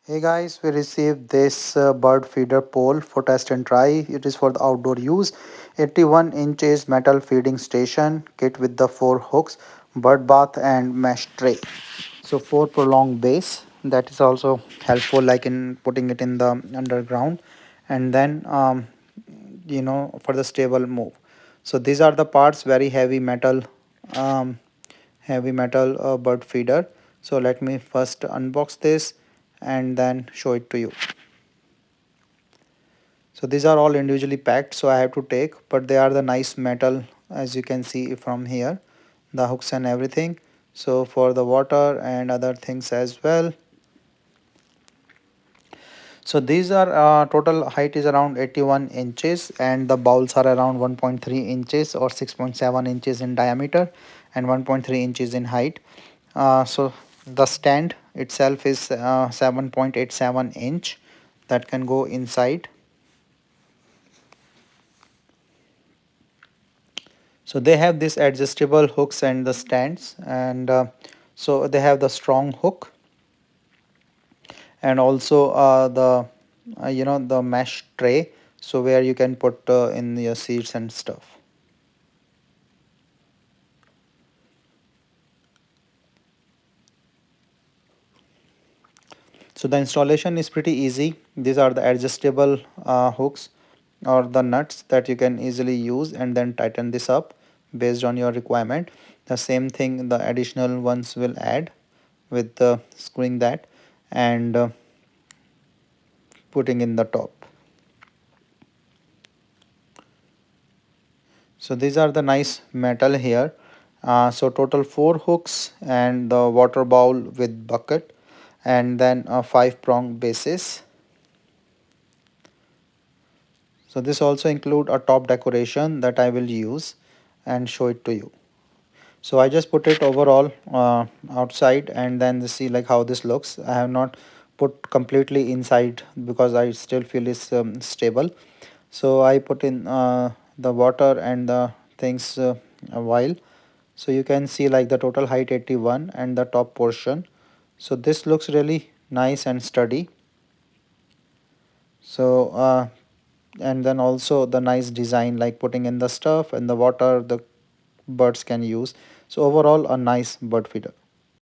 Hey guys, we received this bird feeder pole for test and try. It is for the outdoor use. 81 inches metal feeding station kit with the 4 hooks, bird bath and mesh tray. So 4 prolonged base that is also helpful like in putting it in the underground and then for the stable move. So these are the parts, very um, heavy metal bird feeder. So let me first unbox this and then show it to you. So these are all individually packed, so I have to take, but they are the nice metal, as you can see from here, the hooks and everything. So for the water and other things as well. So these are total height is around 81 inches and the bowls are around 1.3 inches or 6.7 inches in diameter and 1.3 inches in height. So the stand itself is 7.87 inch that can go inside. So they have this adjustable hooks and the stands, and so they have the strong hook and also the the mesh tray, so where you can put in your seeds and stuff. So the installation is pretty easy. These are the adjustable hooks or the nuts that you can easily use and then tighten this up based on your requirement. The same thing the additional ones will add with screwing that and putting in the top. So these are the nice metal here. So total 4 hooks and the water bowl with bucket and then a 5 prong basis. So this also include a top decoration that I will use and show it to you. So I just put it overall outside and then see like how this looks. I have not put completely inside because I still feel it's stable. So I put in the water and the things a while. So you can see like the total height 81 and the top portion. So this looks really nice and sturdy. So and then also the nice design like putting in the stuff and the water the birds can use. So overall a nice bird feeder.